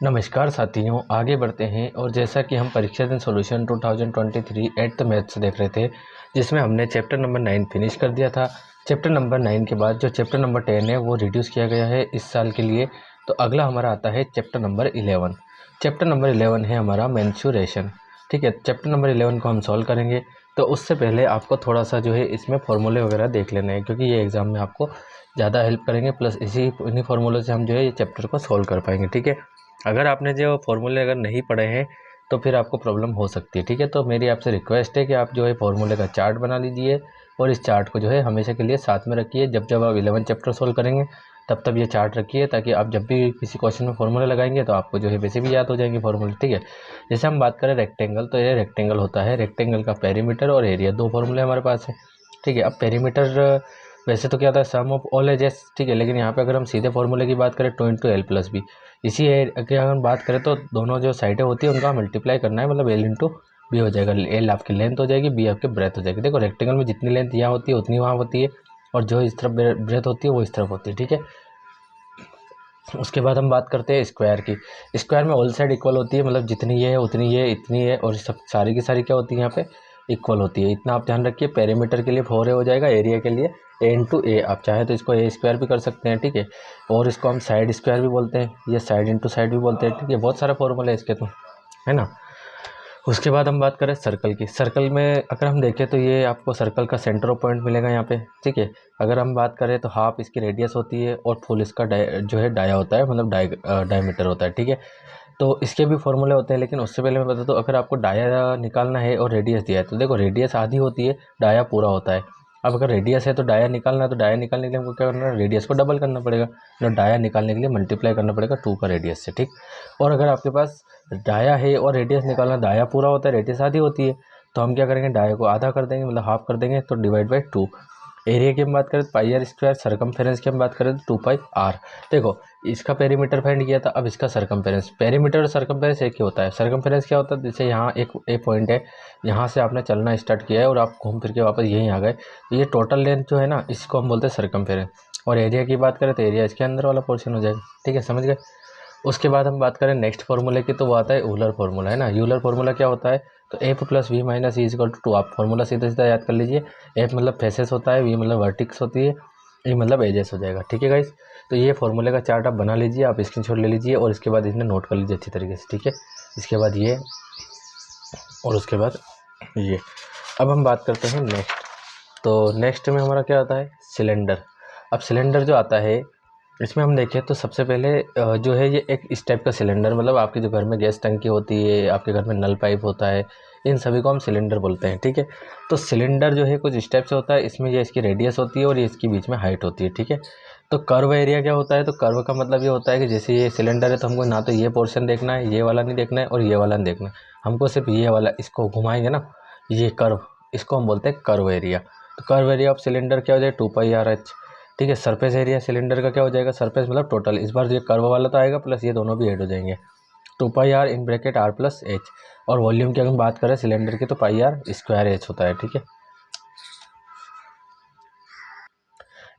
नमस्कार साथियों, आगे बढ़ते हैं। और जैसा कि हम परीक्षा दिन सॉल्यूशन 2023 8th मैथ्स देख रहे थे, जिसमें हमने चैप्टर नंबर 9 फिनिश कर दिया था। चैप्टर नंबर 9 के बाद जो चैप्टर नंबर 10 है वो रिड्यूस किया गया है इस साल के लिए। तो अगला हमारा आता है चैप्टर नंबर 11। चैप्टर नंबर 11 है हमारा मेंस्ट्रुएशन। ठीक है, चैप्टर नंबर 11 को हम सॉल्व करेंगे। तो उससे पहले आपको थोड़ा सा जो है इसमें फॉर्मूले वगैरह देख लेने हैं, क्योंकि ये एग्ज़ाम में आपको ज़्यादा हेल्प करेंगे। प्लस इन्हीं फार्मूले से हम जो है ये चैप्टर को सॉल्व कर पाएंगे। ठीक है, अगर आपने जो फॉर्मूले अगर नहीं पढ़े हैं तो फिर आपको प्रॉब्लम हो सकती है। ठीक है, तो मेरी आपसे रिक्वेस्ट है कि आप जो है फॉर्मूले का चार्ट बना लीजिए और इस चार्ट को जो है हमेशा के लिए साथ में रखिए। जब जब आप 11 चैप्टर सोल्व करेंगे तब तब ये चार्ट रखिए, ताकि आप जब भी किसी क्वेश्चन में फॉर्मूले लगाएंगे तो आपको जो है वैसे भी याद हो जाएंगे फॉर्मूले। ठीक है, जैसे हम बात करें रेक्टेंगल, तो ये रेक्टेंगल होता है, रेक्टेंगल का पेरीमीटर और एरिया, दो फॉर्मूले हमारे पास है। ठीक है, अब पेरीमीटर वैसे तो क्या होता है, सम ऑफ ऑल एजेस। ठीक है, लेकिन यहाँ पे अगर हम सीधे फॉर्मूले की बात करें 2 × L+B, इसी की अगर हम बात करें तो दोनों जो साइडें होती है उनका मल्टीप्लाई करना है, मतलब L × B हो जाएगा। L आपकी लेंथ हो जाएगी, B आपकी ब्रेथ हो जाएगी। देखो रेक्टेंगल में जितनी लेंथ यहाँ होती है उतनी वहाँ होती है, और जो इस तरफ ब्रेथ होती है वो इस तरफ होती है। ठीक है, उसके बाद हम बात करते हैं स्क्वायर की। स्क्वायर में ऑल साइड इक्वल होती है, मतलब जितनी ये है उतनी ये इतनी है, और सब सारी की सारी क्या होती है यहाँ पे इक्वल होती है। इतना आप ध्यान रखिए। पेरीमीटर के लिए 4 हो जाएगा, एरिया के लिए A × A। आप चाहे तो इसको A² भी कर सकते हैं। ठीक है, और इसको हम साइड स्क्वायर भी बोलते हैं, ये साइड × साइड भी बोलते हैं। ठीक है, बहुत सारा फॉर्मूला है इसके तो, है ना। उसके बाद हम बात करें सर्कल की। सर्कल में अगर हम देखें तो ये आपको सर्कल का सेंटर ऑफ पॉइंट मिलेगा यहाँ पे। ठीक है, अगर हम बात करें तो हाफ इसकी रेडियस होती है और फुल इसका जो है डाया होता है, मतलब डायमीटर होता है। ठीक है, तो इसके भी फॉर्मूले होते हैं, लेकिन उससे पहले मैं बता दूँ, अगर आपको डाया निकालना है और रेडियस दिया है तो देखो रेडियस आधी होती है, डाया पूरा होता है। अब अगर रेडियस है तो डाया निकालना है, तो डाया निकालने के लिए हमको क्या करना है, रेडियस को डबल करना पड़ेगा। तो डाया निकालने के लिए मल्टीप्लाई करना पड़ेगा 2 का रेडियस से। ठीक, और अगर आपके पास डाया है और रेडियस निकालना, डाया पूरा होता है रेडियस आधी होती है, तो हम क्या करेंगे, डाया को आधा कर देंगे, मतलब हाफ कर देंगे, तो डिवाइड बाई 2। एरिया की हम बात करें तो πr², सरकमफेरेंस की हम बात करें तो 2πr। देखो इसका पेरीमीटर फाइंड किया था, अब इसका सरकमफेरेंस। पेरीमीटर और सरकमफेरेंस एक ही होता है। सरकमफेरेंस क्या होता है, जैसे यहाँ एक पॉइंट है, यहाँ से आपने चलना स्टार्ट किया है और आप घूम फिर के वापस यहीं आ गए, तो ये टोटल लेंथ जो है ना, इसको हम बोलते हैं सरकमफेरेंस। और एरिया की बात करें तो एरिया इसके अंदर वाला पोर्शन हो जाएगा। ठीक है, समझ गए। उसके बाद हम बात करें नेक्स्ट फार्मूले की, तो वो आता है यूलर फार्मूला, है ना। यूलर फार्मूला क्या होता है, तो F + V - E = 2। आप फार्मूला सीधा सीधा याद कर लीजिए। F मतलब फेसेस होता है, V मतलब वर्टिक्स होती है, E मतलब एजेस हो जाएगा। ठीक है गाइस, तो ये फार्मूले का चार्ट आप बना लीजिए, आप स्क्रीनशॉट ले लीजिए और इसके बाद इसमें नोट कर लीजिए अच्छी तरीके से। ठीक है, इसके बाद ये और उसके बाद ये। अब हम बात करते हैं नेक्स्ट। तो नेक्स्ट में हमारा क्या आता है, सिलेंडर। अब सिलेंडर जो आता है, इसमें हम देखें तो सबसे पहले जो है ये एक इस टाइप का सिलेंडर, मतलब आपके जो घर में गैस टंकी होती है, आपके घर में नल पाइप होता है, इन सभी को हम सिलेंडर बोलते हैं। ठीक है, तो सिलेंडर जो है कुछ इस टाइप से होता है। इसमें ये इसकी रेडियस होती है और ये इसकी बीच में हाइट होती है। ठीक है, तो कर्व एरिया क्या होता है, तो कर्व का मतलब ये होता है कि जैसे ये सिलेंडर है तो हमको ना तो ये पोर्शन देखना है, ये वाला नहीं देखना है, और ये वाला नहीं देखना है, हमको सिर्फ ये वाला, इसको घुमाएंगे ना, ये कर्व, इसको हम बोलते हैं कर्व एरिया। तो कर्व एरिया ऑफ सिलेंडर क्या हो जाए, 2πRh। ठीक है, सरफेस एरिया सिलेंडर का क्या हो जाएगा, सरफेस मतलब टोटल, इस बार ये कर्व वाला तो आएगा प्लस ये दोनों भी ऐड हो जाएंगे, 2πr (r+h). और वॉल्यूम की अगर हम बात करें सिलेंडर की, तो πr² होता है। ठीक है,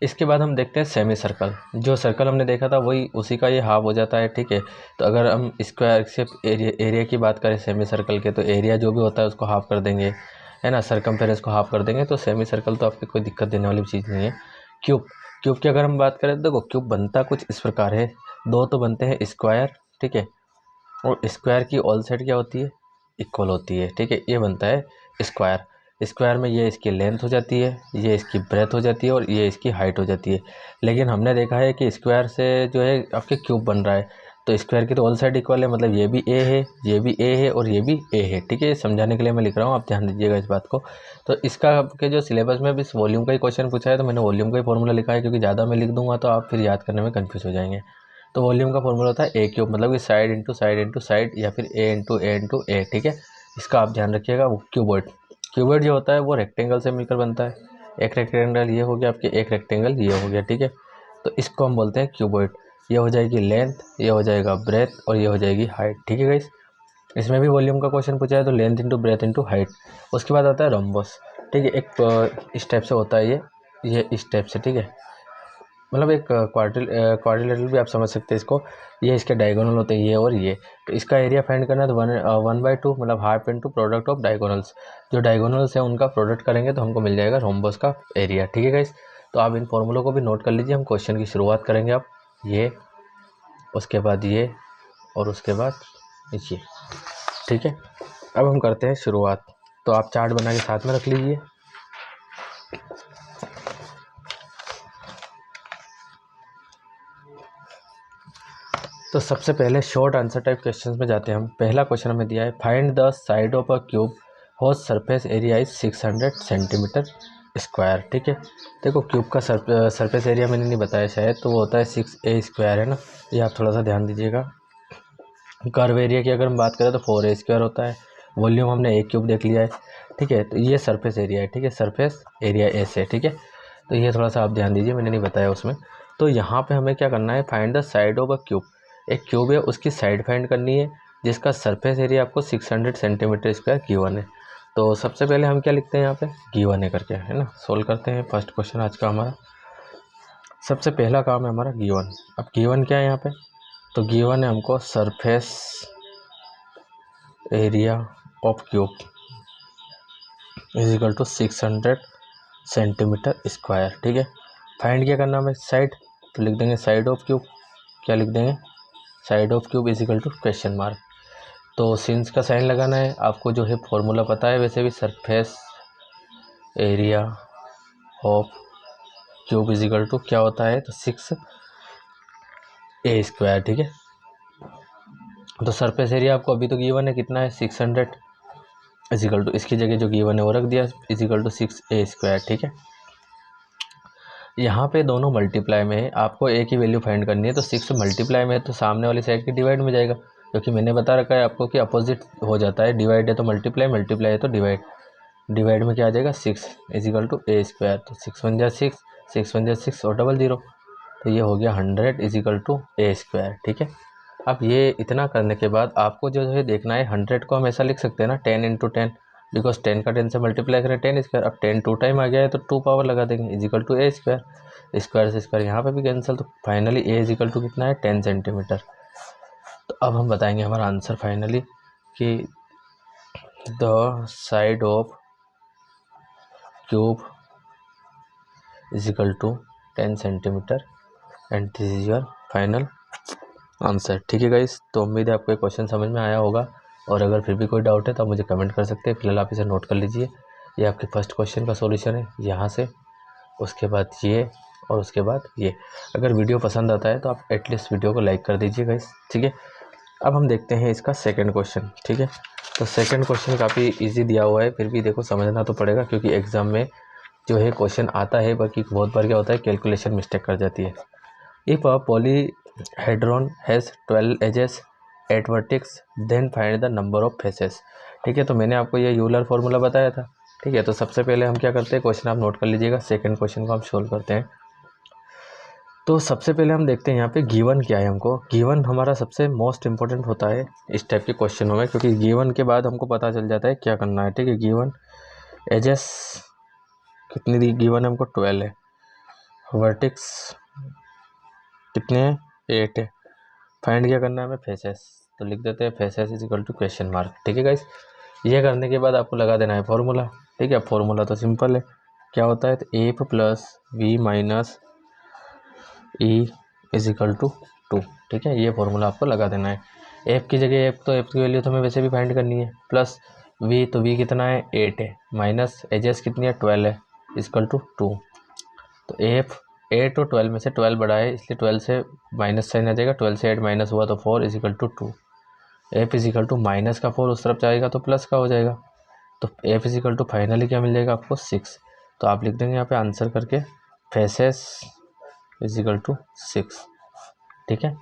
इसके बाद हम देखते हैं सेमी सर्कल। जो सर्कल हमने देखा था वही उसी का ये हाफ हो जाता है। ठीक है, तो अगर हम स्क्वायर से एरिया की बात करें सेमी सर्कल के, तो एरिया जो भी होता है उसको हाफ कर देंगे, है ना, सरकमफेरेंस को हाफ कर देंगे, तो सेमी सर्कल तो आपकी कोई दिक्कत देने वाली चीज़ नहीं है। क्यूब, क्यूब की अगर हम बात करें तो देखो क्यूब बनता कुछ इस प्रकार है, दो तो बनते हैं स्क्वायर। ठीक है, और स्क्वायर की ऑल साइड क्या होती है, इक्वल होती है। ठीक है, ये बनता है स्क्वायर। स्क्वायर में ये इसकी लेंथ हो जाती है, ये इसकी ब्रेथ हो जाती है, और ये इसकी हाइट हो जाती है। लेकिन हमने देखा है कि स्क्वायर से जो है आपके क्यूब बन रहा है, तो स्क्वायर की तो ऑल साइड इक्वल है, मतलब ये भी ए है, ये भी ए है, और ये भी ए है। ठीक है, समझाने के लिए मैं लिख रहा हूँ, आप ध्यान दीजिएगा इस बात को। तो इसका आपके जो सिलेबस में भी इस वॉल्यूम का ही क्वेश्चन पूछा है, तो मैंने वॉल्यूम का ही फॉर्मूला लिखा है, क्योंकि ज़्यादा मैं लिख दूंगा तो आप फिर याद करने में कन्फ्यूज हो जाएंगे। तो वॉल्यूम का फॉर्मूला होता है A³, मतलब कि side into side into side, या फिर A × A × A। ठीक है, इसका आप ध्यान रखिएगा। वो क्यूबॉइड, क्यूबॉइड जो होता है वो रेक्टेंगल से मिलकर बनता है। एक रेक्टेंगल ये हो गया आपके, एक रेक्टेंगल ये हो गया। ठीक है, तो इसको हम बोलते हैं क्यूबॉइड। ये हो जाएगी लेंथ, ये हो जाएगा ब्रेथ, और ये हो जाएगी हाइट। ठीक है गाइस, इसमें भी वॉल्यूम का क्वेश्चन पूछा है, तो length into breadth into height. उसके बाद आता है रोम्बस। ठीक है, एक इस टाइप से होता है ये इस टाइप से। ठीक है, मतलब एक क्वाड्रिलेटरल भी आप समझ सकते हैं इसको। ये इसके डायगोनल होते हैं ये और ये, तो इसका एरिया फाइंड करना है तो 1/2 मतलब half into product of diagonals. जो डायगोनल्स है उनका प्रोडक्ट करेंगे तो हमको मिल जाएगा रोम्बस का एरिया। ठीक है गाइस, तो आप इन फॉर्मूलों को भी नोट कर लीजिए। हम क्वेश्चन की शुरुआत करेंगे अब ये, उसके बाद ये, और उसके बाद ये। ठीक है, अब हम करते हैं शुरुआत। तो आप चार्ट बना के साथ में रख लीजिए। तो सबसे पहले शॉर्ट आंसर टाइप क्वेश्चंस में जाते हैं हम। पहला क्वेश्चन हमें दिया है, find the side of a cube whose surface area is 600 centimetre square. ठीक है, देखो क्यूब का सरफेस एरिया मैंने नहीं बताया शायद, तो वो होता है 6a स्क्वायर, है ना। ये आप थोड़ा सा ध्यान दीजिएगा। कर्व एरिया की अगर हम बात करें तो 4a स्क्वायर होता है। वॉल्यूम हमने a क्यूब देख लिया है। ठीक है, तो ये सरफेस एरिया है। ठीक है, सरफेस एरिया ए से। ठीक है, तो ये थोड़ा सा आप ध्यान दीजिए, मैंने नहीं बताया उसमें। तो यहाँ पे हमें क्या करना है, find the side of a cube. एक क्यूब है, उसकी साइड फाइंड करनी है जिसका सरफेस एरिया आपको 600 सेंटीमीटर स्क्वायर गिवन है। तो सबसे पहले हम क्या लिखते हैं यहाँ पे, गिवन है करके, है ना। सोल्व करते हैं फर्स्ट क्वेश्चन आज का हमारा। सबसे पहला काम है हमारा गिवन। अब गिवन क्या है यहाँ पे, तो गिवन है हमको surface area of cube is equal to 600 centimetre square. ठीक है, फाइंड क्या करना हमें, साइड, तो लिख देंगे साइड ऑफ क्यूब। क्या लिख देंगे, side of cube is equal to question mark. तो सिंस का साइन लगाना है आपको, जो है फॉर्मूला पता है वैसे भी, surface area of cube is equal to क्या होता है, तो 6a स्क्वायर। ठीक है, तो सरफेस एरिया आपको अभी तो गिवन है कितना है, 600 इज इक्वल टू, इसकी जगह जो गिवन है वो रख दिया, is equal to 6a square. ठीक है, यहाँ पे दोनों मल्टीप्लाई में है, आपको एक ही वैल्यू फाइंड करनी है। तो 6 मल्टीप्लाई में है तो सामने वाली साइड की डिवाइड में जाएगा, क्योंकि मैंने बता रखा है आपको कि अपोजिट हो जाता है। डिवाइड है तो मल्टीप्लाई, मल्टीप्लाई है तो डिवाइड। डिवाइड में क्या आ जाएगा, 6 is equal to a square. तो 6 1 जा 6, 6 1 जा 6 और डबल 0, तो ये हो गया 100 is equal to a square. ठीक है, अब ये इतना करने के बाद आपको जो है देखना है, 100 को हम ऐसा लिख सकते हैं ना, 10 इंटू 10, बिकॉज 10 का 10 से मल्टीप्लाई करें 10 स्क्वायर। अब 10 2 टाइम आ गया है तो 2 पावर लगा देंगे, is equal to a square. Square से स्क्वायर यहाँ पे भी कैंसिल, तो finally a is equal to कितना है, 10 सेंटीमीटर। तो अब हम बताएंगे हमारा आंसर फाइनली कि the side of cube is equal to 10 centimetre and this is your final answer. ठीक है गाइस, तो उम्मीद है आपको ये क्वेश्चन समझ में आया होगा, और अगर फिर भी कोई डाउट है तो आप मुझे कमेंट कर सकते हैं। फिलहाल आप इसे नोट कर लीजिए। ये आपके फर्स्ट क्वेश्चन का सॉल्यूशन है, यहाँ से, उसके बाद ये, और उसके बाद ये। अगर वीडियो पसंद आता है तो आप एटलीस्ट वीडियो को लाइक कर दीजिए गाइस। ठीक है, अब हम देखते हैं इसका सेकंड क्वेश्चन। ठीक है, तो सेकंड क्वेश्चन काफ़ी इजी दिया हुआ है, फिर भी देखो समझना तो पड़ेगा, क्योंकि एग्ज़ाम में जो है क्वेश्चन आता है, बाकी बहुत बार क्या होता है कैलकुलेशन मिस्टेक कर जाती है। If a polyhedron has 12 edges eight vertex then find the number of faces. ठीक है, तो मैंने आपको ये यूलर फार्मूला बताया था। ठीक है, तो सबसे पहले हम क्या करते हैं, क्वेश्चन आप नोट कर लीजिएगा। सेकंड क्वेश्चन को हम सोल्व करते हैं। तो सबसे पहले हम देखते हैं यहाँ पे गिवन क्या है। हमको गिवन हमारा सबसे मोस्ट इंपॉर्टेंट होता है इस टाइप के क्वेश्चनों में, क्योंकि गिवन के बाद हमको पता चल जाता है क्या करना है। ठीक है, गिवन एजेस कितनी दी गिवन है हमको, 12 है। वर्टेक्स कितने हैं, 8 है। फाइंड क्या करना है हमें, फेसेस, तो लिख देते हैं faces is equal to question mark. ठीक है गाइस, ये करने के बाद आपको लगा देना है फॉर्मूला। ठीक है, फॉर्मूला तो सिंपल है, क्या होता है, तो F plus V minus E is equal to 2। ठीक है, ये फॉर्मूला आपको लगा देना है। एफ की जगह एफ, तो एफ की वैल्यू तो हमें वैसे भी फाइंड करनी है, प्लस वी, तो वी कितना है, 8 है, माइनस एजेस कितनी है, 12 है, इक्वल टू 2। तो एफ 8 और 12 में से 12 बड़ा है, इसलिए 12 से माइनस साइन आ जाएगा। 12 से 8 माइनस हुआ तो 4 is equal to 2। F is equal to minus का 4 उस तरफ जाएगा तो प्लस का हो जाएगा। तो F is equal to finally क्या मिल जाएगा आपको, 6। तो आप लिख देंगे यहाँ पे आंसर करके फेसेस इज इक्वल टू 6। ठीक है,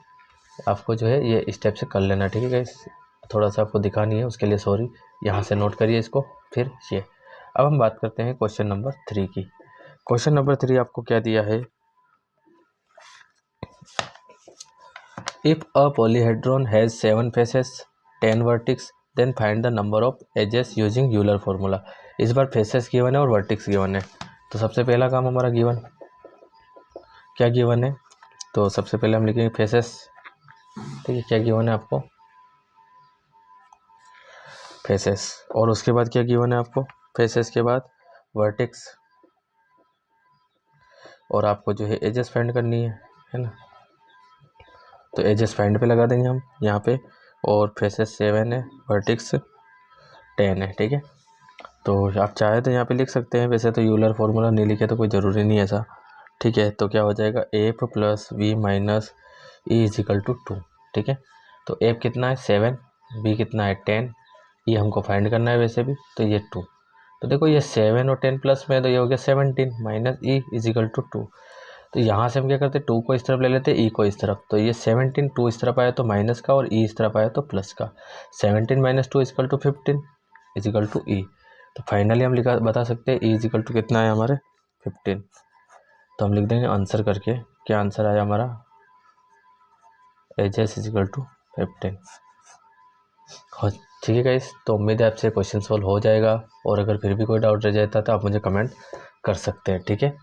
आपको जो है ये स्टेप से कर लेना। ठीक है गाइस, थोड़ा सा आपको दिखानी है उसके लिए सॉरी, यहाँ से नोट करिए इसको। फिर ये, अब हम बात करते हैं क्वेश्चन नंबर 3 की। क्वेश्चन नंबर 3 आपको क्या दिया है, if a polyhedron has 7 faces 10 vertex then find the number of edges using Euler formula. इस बार फेसेस गिवन है और वर्टिक्स गिवन है। तो सबसे पहला काम हमारा गिवन क्या गिवन है, तो सबसे पहले हम लिखेंगे फेसेस। ठीक है, क्या गिवन है आपको, फेसेस। और उसके बाद क्या गिवन है आपको, फेसेस के बाद वर्टेक्स, और आपको जो है एजेस फाइंड करनी है ना। तो एजेस फाइंड पे लगा देंगे हम यहाँ पे, और फेसेस 7 है, वर्टेक्स 10 है। ठीक है, तो आप चाहे तो यहाँ पे लिख सकते हैं, वैसे तो यूलर फार्मूला नहीं लिखे तो कोई ज़रूरी नहीं है ऐसा। ठीक है, तो क्या हो जाएगा, F plus V minus E is equal to 2। ठीक है, तो एफ कितना है 7, बी कितना है 10, ये हमको फाइंड करना है वैसे भी, तो ये 2। तो देखो ये 7 और 10 प्लस में, तो ये हो गया 17 माइनस ई इजिकल टू 2। तो यहाँ से हम क्या करते हैं, 2 को इस तरफ ले लेते हैं, ई को इस तरफ। तो ये 17, 2 इस तरफ आया तो माइनस का, और ई इस तरफ आया तो प्लस का। 17 minus 2 equal to 15 equal to E. तो फाइनली हम बता सकते हैं ई इजिकल टू कितना है हमारे 15। तो हम लिख देंगे आंसर करके, क्या आंसर आया हमारा, एच एस इजिकल टू 15। ठीक है गाइस, तो उम्मीद है आपसे क्वेश्चन सॉल्व हो जाएगा, और अगर फिर भी कोई डाउट रह जाता है तो आप मुझे कमेंट कर सकते हैं। ठीक है,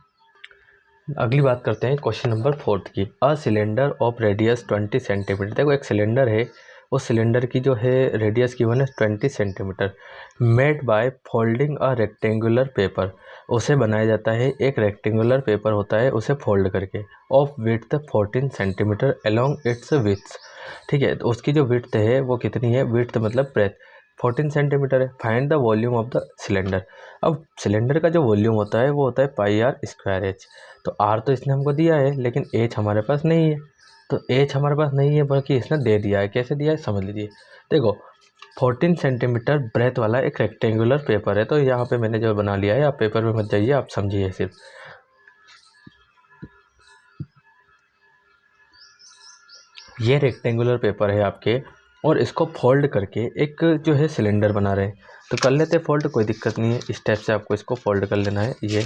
अगली बात करते हैं क्वेश्चन नंबर 4 की। A cylinder of radius 20 centimetre. देखो एक सिलेंडर है, उस सिलेंडर की जो है रेडियस की वन है 20 centimetre, made by folding a rectangular paper. उसे बनाया जाता है, एक रेक्टेंगुलर पेपर होता है, उसे फोल्ड करके, of width 14 centimetre along it's width. ठीक है, तो उसकी जो विड्थ है वो कितनी है, विड्थ मतलब ब्रेथ 14 सेंटीमीटर है। Find the volume of the cylinder. अब सिलेंडर का जो वॉल्यूम होता है वो होता है पाई आर स्क्वायर एच। तो आर तो इसने हमको दिया है, लेकिन एच हमारे पास नहीं है। तो एच हमारे पास नहीं है, बल्कि इसने दे दिया है। कैसे दिया है समझ लीजिए। देखो 14 सेंटीमीटर ब्रेथ वाला एक रेक्टेंगुलर पेपर है, तो यहाँ पे मैंने जो बना लिया है, आप पेपर में मत जाइए, आप समझिए सिर्फ। ये रेक्टेंगुलर पेपर है आपके, और इसको फोल्ड करके एक जो है सिलेंडर बना रहे हैं। तो कर लेते हैं फोल्ड, कोई दिक्कत नहीं है। इस टाइप से आपको इसको फोल्ड कर लेना है। ये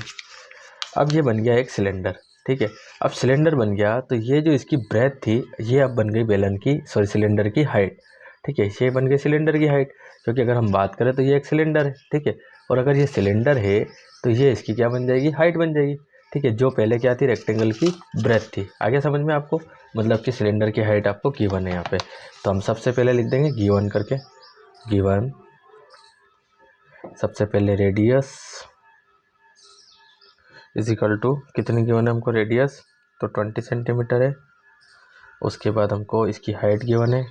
अब ये बन गया एक सिलेंडर। ठीक है, अब सिलेंडर बन गया, तो ये जो इसकी ब्रेथ थी, ये अब बन गई बेलन की, सॉरी सिलेंडर की हाइट। ठीक है, ये बन गई सिलेंडर की हाइट, क्योंकि अगर हम बात करें तो ये एक सिलेंडर है। ठीक है, और अगर ये सिलेंडर है तो ये इसकी क्या बन जाएगी, हाइट बन जाएगी। ठीक है, जो पहले क्या थी, रेक्टेंगल की ब्रेथ थी। आगे समझ में आपको, मतलब कि सिलेंडर की हाइट आपको गिवन है यहाँ पे। तो हम सबसे पहले लिख देंगे गिवन करके, गिवन सबसे पहले रेडियस इज इक्वल टू, कितनी गिवन है हमको रेडियस, तो 20 सेंटीमीटर है। उसके बाद हमको इसकी हाइट गिवन है,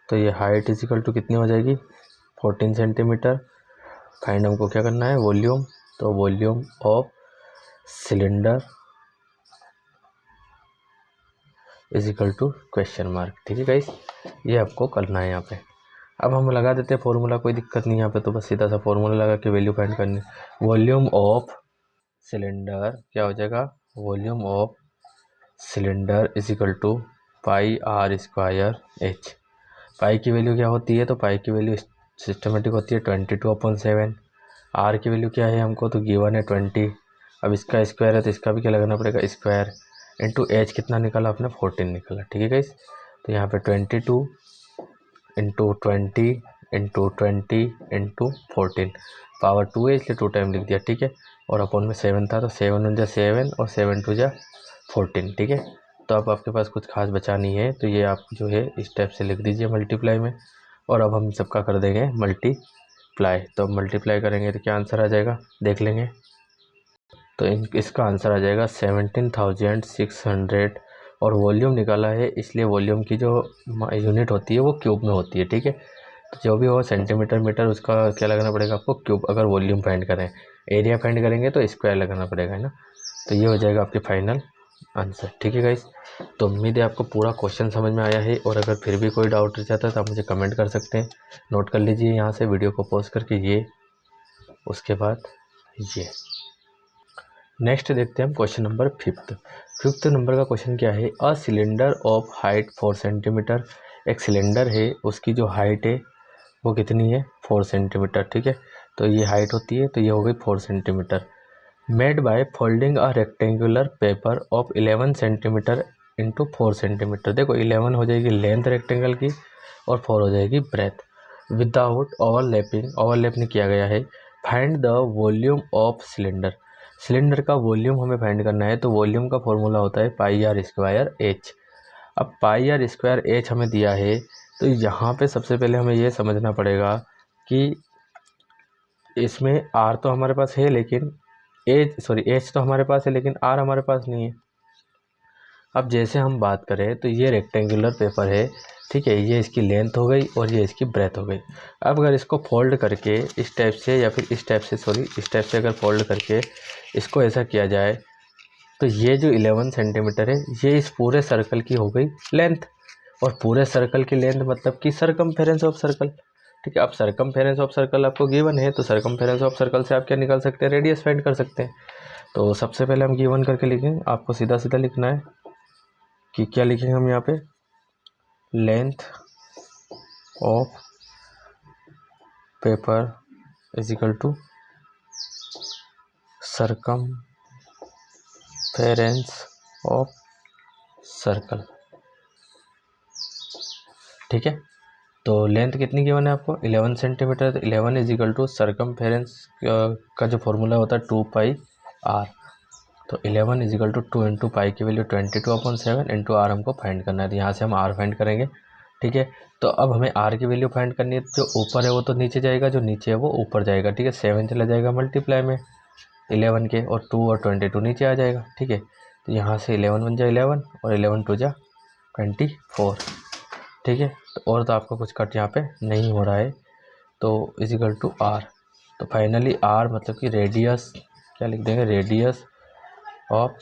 तो ये हाइट इज इक्वल टू कितनी हो जाएगी 14 सेंटीमीटर। फाइंड हमको क्या करना है, वॉल्यूम। तो volume of cylinder is equal to question mark. ठीक है गाइस, ये आपको करना है यहाँ पे। अब हम लगा देते हैं फॉर्मूला, कोई दिक्कत नहीं यहाँ पे, तो बस सीधा सा फॉर्मूला लगा के वैल्यू फाइंड करनी। वॉल्यूम ऑफ सिलेंडर क्या हो जाएगा, volume of cylinder is equal to pi R square H. Pi की वैल्यू क्या होती है, तो पाई की वैल्यू सिस्टमेटिक होती है 22/7। आर की वैल्यू क्या है हमको, तो गिवन है 20। अब इसका स्क्वायर है तो इसका भी क्या लगाना पड़ेगा, स्क्वायर इंटू एच कितना निकाला अपने 14 निकाला। ठीक है गाइस, तो यहाँ पे 22 इंटू 20 इंटू 20 इंटू 14, पावर 2 है इसलिए 2 टाइम लिख दिया। ठीक है, और अपॉन में 7 था, तो 7 1 जा 7 और 7 2 जा 14। ठीक है, तो अब आपके पास कुछ खास बचा नहीं है, तो ये आप जो है इस टाइप से लिख दीजिए मल्टीप्लाई में। और अब हम सबका कर देंगे मल्टीप्लाई। तो मल्टीप्लाई करेंगे तो क्या आंसर आ जाएगा, देख लेंगे। तो इसका आंसर आ जाएगा 17,600। और वॉल्यूम निकाला है, इसलिए वॉल्यूम की जो यूनिट होती है वो क्यूब में होती है। ठीक है, तो जो भी हो सेंटीमीटर मीटर, उसका क्या लगाना पड़ेगा आपको, क्यूब। अगर वॉल्यूम फाइंड करें, एरिया फाइंड करेंगे तो स्क्वायर लगाना पड़ेगा, है ना। तो ये हो जाएगा आपके फाइनल आंसर। ठीक है गाइस, तो उम्मीद है आपको पूरा क्वेश्चन समझ में आया है, और अगर फिर भी कोई डाउट रह जाता है तो आप मुझे कमेंट कर सकते हैं। नोट कर लीजिए यहाँ से वीडियो को पॉज करके, ये उसके बाद ये। नेक्स्ट देखते हैं हम क्वेश्चन नंबर 5th नंबर का क्वेश्चन क्या है, a cylinder of height 4 centimetre. एक सिलेंडर है, उसकी जो हाइट है वो कितनी है 4 सेंटीमीटर। ठीक है, तो ये हाइट होती है, तो ये हो गई 4 centimetre. Made by folding a rectangular paper of 11 centimetre into 4 centimetre. देखो 11 हो जाएगी लेंथ रेक्टेंगल की, और 4 हो जाएगी ब्रेथ, विदाउट ओवरलैपिंग, ओवरलैप नहीं किया गया है। Find the volume of cylinder. Cylinder का वॉल्यूम हमें फाइंड करना है, तो वॉल्यूम का फॉर्मूला होता है पाई आर स्क्वायर एच। अब पाई आर स्क्वायर एच हमें दिया है, तो यहाँ पे सबसे पहले हमें ये समझना पड़ेगा कि इसमें आर तो हमारे पास है लेकिन एच तो हमारे पास है लेकिन आर हमारे पास नहीं है। अब जैसे हम बात करें तो ये रेक्टेंगुलर पेपर है, ठीक है, ये इसकी लेंथ हो गई और ये इसकी ब्रेथ हो गई। अब अगर इसको फोल्ड करके इस टाइप से या फिर इस टाइप से अगर फोल्ड करके इसको ऐसा किया जाए, तो ये जो 11 सेंटीमीटर है ये इस पूरे सर्कल की हो गई लेंथ। और पूरे सर्कल की लेंथ मतलब कि सरकमफेरेंस ऑफ सर्कल, ठीक है। अब सरकमफेरेंस ऑफ सर्कल आपको गिवन है, तो सरकमफेरेंस ऑफ सर्कल से आप क्या निकाल सकते हैं, रेडियस फाइंड कर सकते हैं। तो सबसे पहले हम गिवन करके लिखेंगे, आपको सीधा सीधा लिखना है कि क्या लिखेंगे हम यहाँ पे, length of paper is equal to circumference of circle, ठीक है। तो लेंथ कितनी गिवन है आपको, 11 सेंटीमीटर। तो 11 इज इक्वल टू सरकमफेरेंस का जो फॉर्मूला होता है 2 पाई आर। तो 11 is equal to 2 into pi की वैल्यू 22/7 इंटू आर हमको फाइंड करना है। तो यहाँ से हम आर फाइंड करेंगे, ठीक है। तो अब हमें आर की वैल्यू फाइंड करनी है, जो ऊपर है वो तो नीचे जाएगा, जो नीचे है वो ऊपर जाएगा, ठीक है। 7 चला जाएगा मल्टीप्लाई में 11 के, और 2 और 22 नीचे आ जाएगा, ठीक है। तो यहाँ से 11 बन जाए 11 और 11 2 जा 24, ठीक है। तो और तो आपका कुछ कट यहाँ पे नहीं हो रहा है, तो इज इक्वल टू आर। तो फाइनली आर मतलब कि रेडियस, क्या लिख देंगे, radius of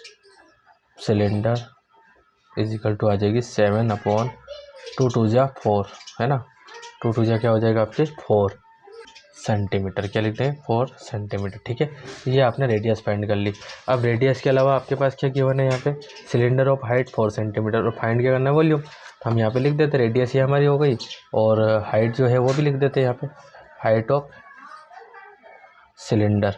cylinder is equal to आ जाएगी 7/2 2 जा 4, है ना। 2 2 जा क्या हो जाएगा आपके 4 सेंटीमीटर, क्या लिखते हैं 4 सेंटीमीटर, ठीक है। ये आपने रेडियस फाइंड कर ली। अब रेडियस के अलावा आपके पास क्या गिवन है यहाँ पे, सिलेंडर ऑफ हाइट 4 सेंटीमीटर, और फाइंड क्या करना है, वॉल्यूम। तो हम यहाँ पे लिख देते रेडियस ये हमारी हो गई, और हाइट जो है वो भी लिख देते हैं यहाँ पे, height of cylinder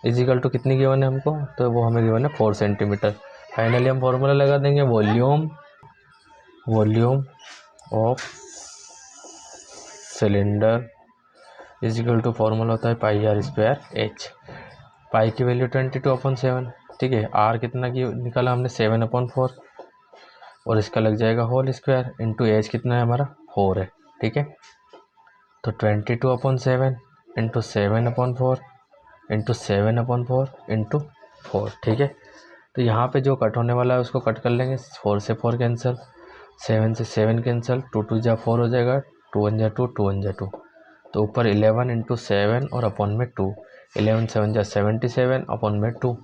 is equal to कितनी गिवन है हमको, तो वो हमें गिवन है 4 सेंटीमीटर। फाइनली हम फॉर्मूला लगा देंगे, volume of cylinder is equal to formula होता है pi R square H. Pi की वैल्यू 22/7, ठीक है। आर कितना की निकाला हमने 7/4, और इसका लग जाएगा होल स्क्वायर इंटू एच कितना है हमारा 4 है, ठीक है। तो 22/7 इंटू 7/4 इंटू 7/4 इंटू 4, ठीक है। तो यहाँ पे जो कट होने वाला है उसको कट कर लेंगे, 4 से 4 कैंसिल, 7 से 7 कैंसिल, 2 2 जा 4 हो जाएगा, 2 1 जा 2, 2 1 जा 2। तो ऊपर 11 इंटू 7 और अपॉन में 2, 11 7 जा 77 अपॉन में 2,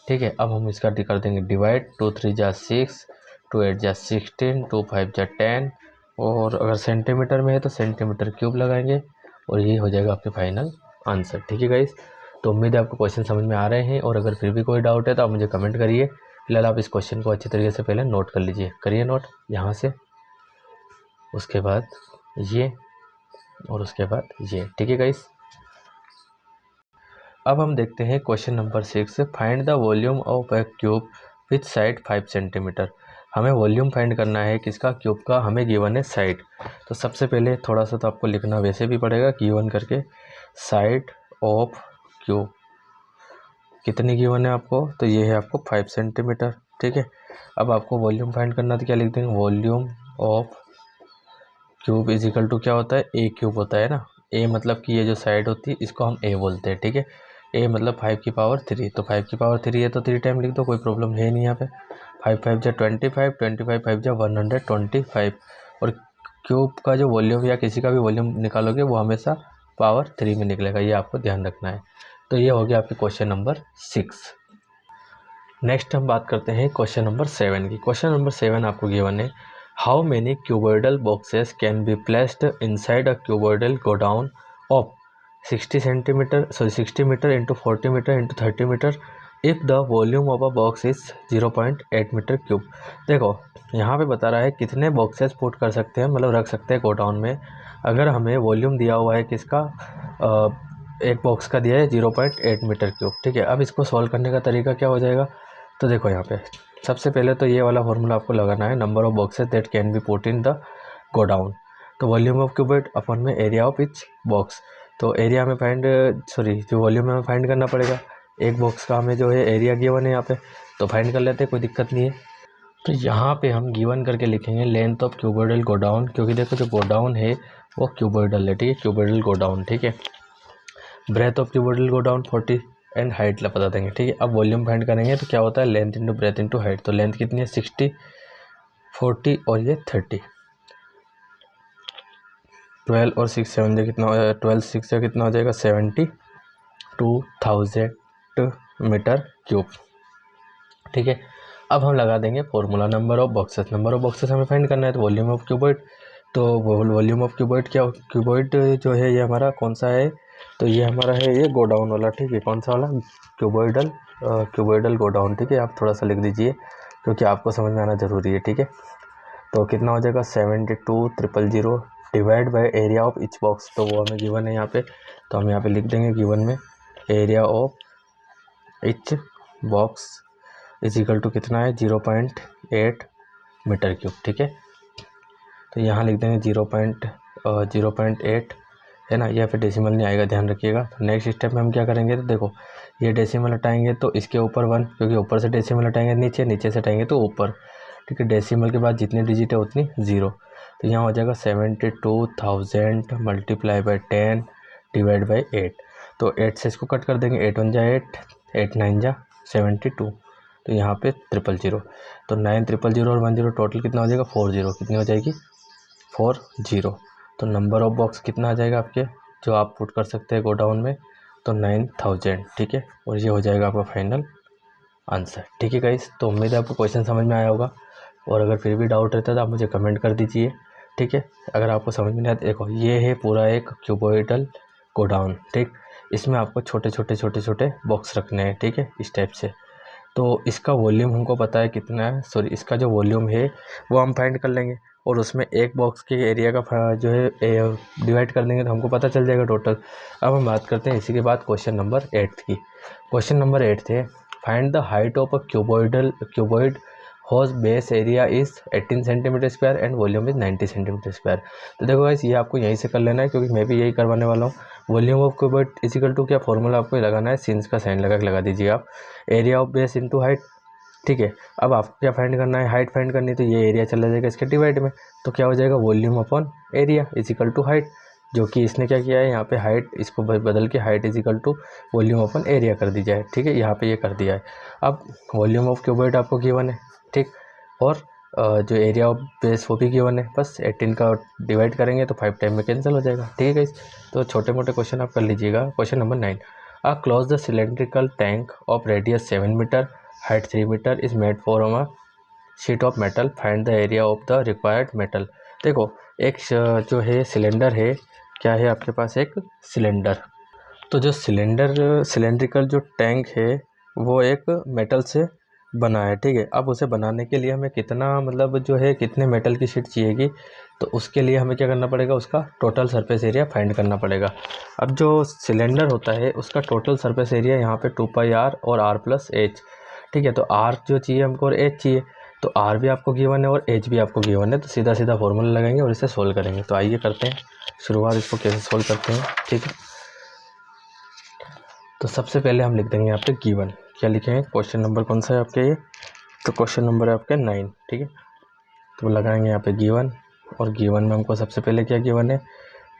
ठीक है। अब हम इसका कर देंगे डिवाइड, 2 3 जा 6, 2 8 जा 16, 2 5 जा 10, और अगर सेंटीमीटर में है तो सेंटीमीटर क्यूब लगाएंगे, और ये हो जाएगा आपके फाइनल आंसर, ठीक है गाइस। तो उम्मीद है आपको क्वेश्चन समझ में आ रहे हैं, और अगर फिर भी कोई डाउट है तो आप मुझे कमेंट करिए। फिलहाल आप इस क्वेश्चन को अच्छी तरीके से पहले नोट कर लीजिए, करिए नोट यहाँ से, उसके बाद ये, और उसके बाद ये, ठीक है गाइस। अब हम देखते हैं question number 6, find the volume of A cube with side 5 centimetre. हमें वॉल्यूम फाइंड करना है किसका, क्यूब का, हमें गिवन है साइड। तो सबसे पहले थोड़ा सा तो आपको लिखना वैसे भी पड़ेगा, गिवन करके साइड ऑफ क्यूब कितनी गिवन है आपको, तो ये है आपको 5 सेंटीमीटर, ठीक है। अब आपको वॉल्यूम फाइंड करना, तो क्या लिख देंगे, volume of cube is equal to क्या होता है, ए क्यूब होता है ना। ए मतलब कि ये जो साइड होती है इसको हम ए बोलते हैं, ठीक है। ए मतलब 5 की पावर 3, तो 5 की पावर 3 है तो 3 टाइम लिख दो, कोई प्रॉब्लम है नहीं यहाँ पे। 5 5 जा 25, 25 5 जा 125, और क्यूब का जो वॉल्यूम या किसी का भी वॉल्यूम निकालोगे वो हमेशा पावर 3 में निकलेगा, ये आपको ध्यान रखना है। तो ये हो गया आपके क्वेश्चन नंबर 6। नेक्स्ट हम बात करते हैं क्वेश्चन नंबर 7 की। क्वेश्चन नंबर 7 आपको गिवन है, how many cuboidal boxes can be placed inside a cuboidal godown of 60 metre into 40 metre into 30 metre if the volume of a box is 0.8 metre cube. देखो यहाँ पे बता रहा है कितने बॉक्सेस पुट कर सकते हैं, मतलब रख सकते हैं गोडाउन में। अगर हमें वॉल्यूम दिया हुआ है किसका, एक बॉक्स का दिया है 0.8 मीटर क्यूब, ठीक है। अब इसको सॉल्व करने का तरीका क्या हो जाएगा, तो देखो यहाँ पे सबसे पहले तो ये वाला फॉर्मूला आपको लगाना है, number of boxes that can be put in the godown. तो वॉल्यूम ऑफ क्यूबॉइड अपॉन में एरिया ऑफ इच बॉक्स, तो एरिया में जो वॉल्यूम में फाइंड करना पड़ेगा, एक बॉक्स का हमें जो है एरिया गिवन है यहाँ पे, तो फाइंड कर लेते हैं, कोई दिक्कत नहीं है। तो यहाँ पे हम गिवन करके लिखेंगे length of cuboidal go down, क्योंकि देखो जो गो डाउन है वो क्यूबॉइडल है, ठीक है, क्यूबॉइडल गो डाउन, ठीक है। Breadth of cuboidal godown 40 and height बता देंगे, ठीक है। अब वॉल्यूम फाइंड करेंगे तो क्या होता है, length into breadth into height. तो लेंथ कितनी है 60, 40 और ये 30। 12 और 6 7 जो कितना 12 6 जो कितना हो जाएगा 72,000 मीटर क्यूब, ठीक है। अब हम लगा देंगे formula number of boxes. Number of boxes हमें फाइंड करना है, तो वॉल्यूम ऑफ क्यूबॉइड। तो वॉल्यूम ऑफ क्यूबॉइड क्या, क्यूबॉइड जो है ये हमारा कौन सा है, तो ये हमारा है ये गो डाउन वाला, ठीक है। कौन सा वाला, क्यूबॉइडल गो डाउन, ठीक है। आप थोड़ा सा लिख दीजिए क्योंकि आपको समझ में आना ज़रूरी है, ठीक है। तो कितना हो जाएगा 72,000 divide by area of each box, तो वो हमें गिवन है यहाँ पे, तो हम यहाँ पे लिख देंगे गिवन में area of each box is equal to कितना है 0.8 मीटर क्यूब, ठीक है। तो यहाँ लिख देंगे 0.8 है ना, या फिर डेसिमल नहीं आएगा, ध्यान रखिएगा। तो नेक्स्ट स्टेप में हम क्या करेंगे, तो देखो ये डेसिमल हटाएंगे तो इसके ऊपर 1, क्योंकि ऊपर से डेसिमल हटाएंगे नीचे, नीचे से हटाएंगे तो ऊपर, ठीक है। डेसिमल के बाद जितनी डिजिट है उतनी 0। तो यहाँ हो जाएगा 72,000 मल्टीप्लाई बाई 10 डिवाइड बाई 8। तो 8 से इसको कट कर देंगे, 8 1 जा 8, 8 9 जा 72, तो यहाँ पे 000। तो 9 000 और 10 टोटल कितना हो जाएगा 40, कितनी हो जाएगी 40। तो नंबर ऑफ बॉक्स कितना आ जाएगा आपके, जो आप पुट कर सकते हैं गो डाउन में, तो 9000, ठीक है। और ये हो जाएगा आपका फाइनल आंसर, ठीक है गाइस। तो उम्मीद है आपको क्वेश्चन समझ में आया होगा, और अगर फिर भी डाउट रहता है तो आप मुझे कमेंट कर दीजिए, ठीक है। अगर आपको समझ में नहीं आता, देखो ये है पूरा एक क्यूबॉइडल गो डाउन, ठीक। इसमें आपको छोटे छोटे बॉक्स रखने हैं, ठीक है, इस टाइप से। तो इसका वॉल्यूम हमको पता है कितना है, सॉरी इसका जो वॉल्यूम है वो हम फाइंड कर लेंगे, और उसमें एक बॉक्स के एरिया का जो है डिवाइड कर देंगे तो हमको पता चल जाएगा टोटल। अब हम बात करते हैं इसी के बाद क्वेश्चन नंबर 8 की। क्वेश्चन नंबर 8 थे, find the height of a cuboid whose base area is 18 centimetre square and volume is 90 centimetre square. तो देखो गाइस ये आपको यहीं से कर लेना है, क्योंकि मैं भी यही करवाने वाला हूँ। Volume of cuboid is equal to क्या फॉर्मूला आपको लगाना है, सिंस का साइन लगा दीजिए आप, area of base into height, ठीक है। अब आपको क्या फाइंड करना है, हाइट फाइंड करनी है, तो ये एरिया चला जाएगा इसके डिवाइड में, तो क्या हो जाएगा volume upon area is equal to height, जो कि इसने क्या किया है यहाँ पे हाइट इसको बदल के height is equal to volume upon area कर दी जाए, ठीक है। यहाँ पे ये कर दिया है। अब वॉल्यूम ऑफ क्यूबॉइड आपको गिवन है, ठीक, और जो एरिया ऑफ बेस वो भी गिवन है, बस 18 का डिवाइड करेंगे तो 5 टाइम में कैंसिल हो जाएगा, ठीक है। तो छोटे मोटे क्वेश्चन आप कर लीजिएगा। Question number 9, close the cylindrical tank of radius 7 metre height 3 metre is made for a sheet of metal, find the area of the required metal. देखो एक जो है सिलेंडर है, क्या है आपके पास एक सिलेंडर, तो जो सिलेंड्रिकल जो टैंक है वो एक मेटल से बना है, ठीक है। अब उसे बनाने के लिए हमें कितना मतलब जो है कितने मेटल की शीट चाहिएगी, तो उसके लिए हमें क्या करना पड़ेगा, उसका टोटल सरफेस एरिया फाइंड करना पड़ेगा। अब जो सिलेंडर होता है उसका टोटल सरफेस एरिया यहाँ पे 2πr और r प्लस एच, ठीक है। तो r जो चाहिए हमको और एच चाहिए, तो r भी आपको गिवन है और एच भी आपको गिवन है, तो सीधा सीधा फॉर्मूला लगाएंगे और इसे सोल्व करेंगे। तो आइए करते हैं शुरुआत, इसको कैसे सोल्व करते हैं, ठीक है। तो सबसे पहले हम लिख देंगे यहाँ पे गिवन, क्या लिखेंगे, क्वेश्चन नंबर कौन सा है आपके ये, तो क्वेश्चन नंबर है आपका 9, ठीक है। तो लगाएंगे यहाँ पे गिवन, और गिवन में हमको सबसे पहले क्या गिवन है,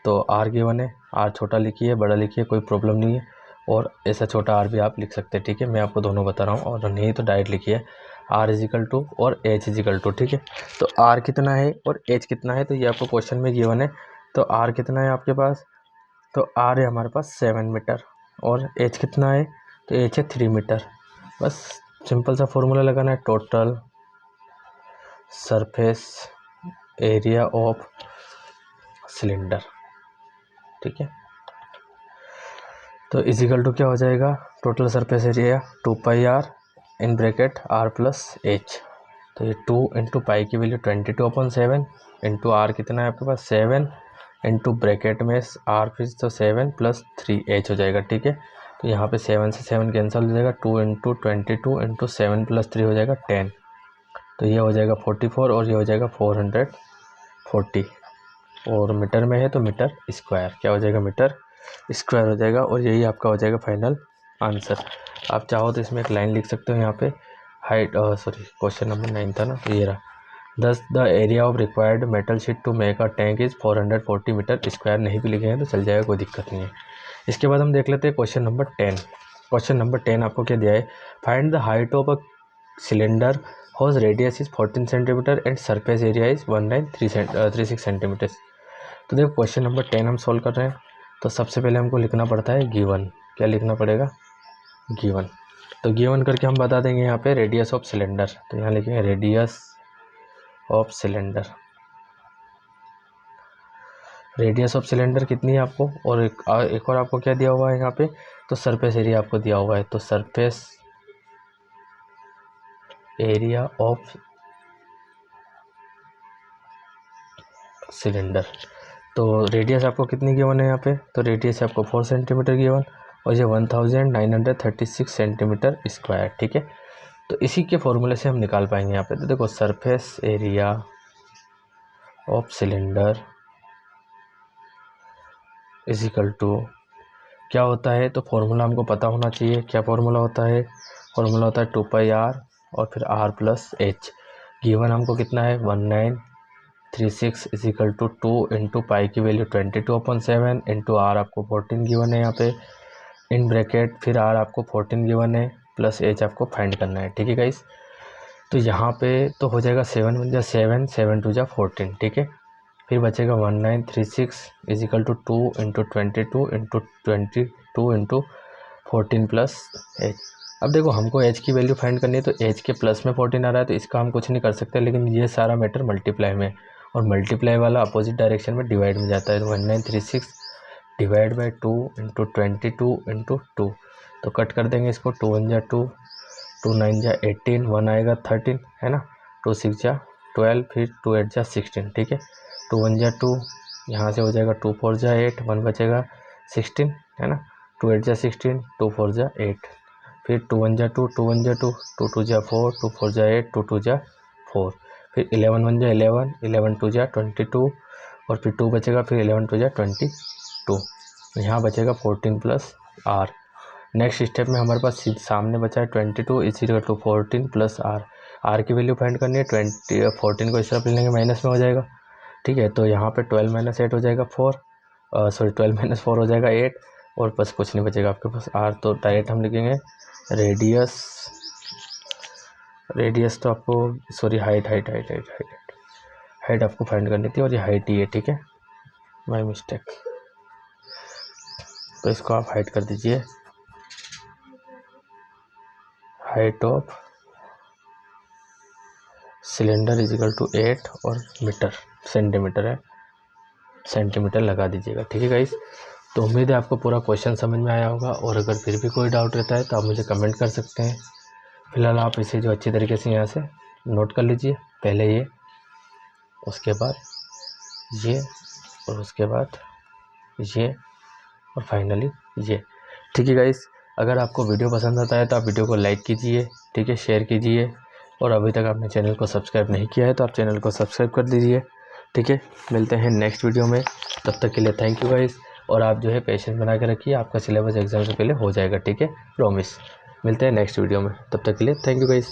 तो आर गिवन है, आर छोटा लिखिए बड़ा लिखिए कोई प्रॉब्लम नहीं है, और ऐसा छोटा आर भी आप लिख सकते हैं, ठीक है। मैं आपको दोनों बता रहा हूँ, और नहीं तो डायरेक्ट लिखिए आर इजिकल टू और एच इजिकल टू, ठीक है। तो आर कितना है और एच कितना है, तो ये आपको क्वेश्चन में गिवन है। तो आर कितना है आपके पास, तो आर है हमारे पास 7 मीटर, और एच कितना है, तो एच है 3 मीटर। बस सिंपल सा फॉर्मूला लगाना है, total surface area of cylinder, ठीक है। तो इजिकल टू क्या हो जाएगा, total surface area 2πr in bracket r plus H, तो ये 2 इंटू पाई की वैल्यू 22/7 इंटू आर कितना है आपके पास 7 इंटू ब्रैकेट में r फिर तो 7 प्लस 3h हो जाएगा, ठीक है। तो यहाँ पे 7 से 7 कैंसिल हो जाएगा, 2 इंटू 22 इंटू 7 प्लस 3 हो जाएगा 10, तो ये हो जाएगा 44 और ये हो जाएगा 440, और मीटर में है तो मीटर स्क्वायर, क्या हो जाएगा मीटर स्क्वायर हो जाएगा, और यही आपका हो जाएगा फाइनल आंसर। आप चाहो तो इसमें एक लाइन लिख सकते हो यहाँ पे हाइट, सॉरी क्वेश्चन नंबर 9 था ना, तो ये रहा, thus the area of required metal sheet to make a tank is 440 metre square. नहीं भी लिखे हैं तो चल जाएगा, कोई दिक्कत नहीं है। इसके बाद हम देख लेते हैं क्वेश्चन नंबर 10। क्वेश्चन नंबर 10 आपको क्या दिया है, find the height of a cylinder whose radius is 14 centimetre and surface area is 1936 centimetre. तो देखो क्वेश्चन नंबर 10 हम सॉल्व कर रहे हैं, तो सबसे पहले हमको लिखना पड़ता है गिवन। क्या लिखना पड़ेगा, गिवन। तो गिवन करके हम बता देंगे यहाँ पे रेडियस ऑफ सिलेंडर, तो यहाँ लिखेंगे radius of cylinder. Radius of cylinder कितनी है आपको, और एक और आपको क्या दिया हुआ है यहाँ पे, तो सरफेस एरिया आपको दिया हुआ है, तो सरफेस एरिया ऑफ सिलेंडर। तो रेडियस आपको कितनी गिवन है यहाँ पे, तो रेडियस आपको 4 सेंटीमीटर गिवन, और ये 1936 सेंटीमीटर स्क्वायर। ठीक है, तो इसी के फॉर्मूले से हम निकाल पाएंगे यहाँ पे। तो देखो surface area of cylinder is equal to क्या होता है, तो फॉर्मूला हमको पता होना चाहिए। क्या फॉर्मूला होता है, फॉर्मूला होता है 2πr और फिर r प्लस एच। गिवन हमको कितना है 1936 is equal to 2 into pi की वैल्यू 22/7 इंटू आर आपको 14 गिवन है यहाँ पे, इन ब्रैकेट फिर आर आपको 14 गिवन है प्लस एच आपको फाइंड करना है। ठीक है गाइस, तो यहाँ पे तो हो जाएगा 7 × 7, 7 × 14। ठीक है, फिर बचेगा 1936 is equal to 2 into 22 into 22 into 14 plus H. अब देखो हमको एच की वैल्यू फाइंड करनी है, तो एच के प्लस में 14 आ रहा है, तो इसका हम कुछ नहीं कर सकते, लेकिन ये सारा मैटर मल्टीप्लाई में, और मल्टीप्लाई वाला अपोजिट डायरेक्शन में डिवाइड में जाता है। तो 1936 डिवाइड बाई 2 इंटू 22 इंटू 2, तो कट कर देंगे इसको, 2 × 2, 2 × 9 = 18, 1 आएगा 13 है ना, 2 × 6 = 12, फिर 2 × 8 = 16। ठीक है, 2 × 1 = 2, यहाँ से हो जाएगा 2 × 4 = 8, 1 बचेगा 16 है ना, 2 × 8 = 16, 2 × 4 = 8, फिर 2 × 1 = 2, 2 × 1 = 2, 2 × 2 = 4, 2 × 4 = 8, 2 × 2 = 4, फिर 11 × 1 = 11, 11 × 2 = 22, और फिर 2 बचेगा, फिर 11 × 2 = 22, यहाँ बचेगा 14 प्लस आर। नेक्स्ट स्टेप में हमारे पास सामने बचा है 22 is equal to 14 plus R. R की वैल्यू फाइंड करनी है, 14 को इस तरफ लेंगे माइनस में हो जाएगा। ठीक है, तो यहाँ पे 12 - 8 हो जाएगा 4, सॉरी 12 - 4 हो जाएगा 8, और बस कुछ नहीं बचेगा आपके पास आर। तो डायरेक्ट हम लिखेंगे रेडियस तो आपको सॉरी हाइट आपको फाइंड करनी थी, और ये हाइट ही है। ठीक है, माय मिस्टेक। तो इसको आप हाइट कर दीजिए, height of cylinder is equal to 8 और मीटर सेंटीमीटर है, सेंटीमीटर लगा दीजिएगा। ठीक है गाइस, तो उम्मीद है आपको पूरा क्वेश्चन समझ में आया होगा, और अगर फिर भी कोई डाउट रहता है तो आप मुझे कमेंट कर सकते हैं। फिलहाल आप इसे जो अच्छी तरीके से यहाँ से नोट कर लीजिए, पहले ये, उसके बाद ये, और उसके बाद ये, और फाइनली ये। ठीक है गाइस, अगर आपको वीडियो पसंद आता है तो आप वीडियो को लाइक कीजिए, ठीक है, शेयर कीजिए, और अभी तक आपने चैनल को सब्सक्राइब नहीं किया है तो आप चैनल को सब्सक्राइब कर दीजिए। ठीक है, मिलते हैं नेक्स्ट वीडियो में, तब तक के लिए थैंक यू गाइस। और आप जो है पेशेंस बना के रखिए, आपका सिलेबस एग्जाम से पहले हो जाएगा। ठीक है, प्रॉमिस। मिलते हैं नेक्स्ट वीडियो में, तब तक के लिए थैंक यू गाइस।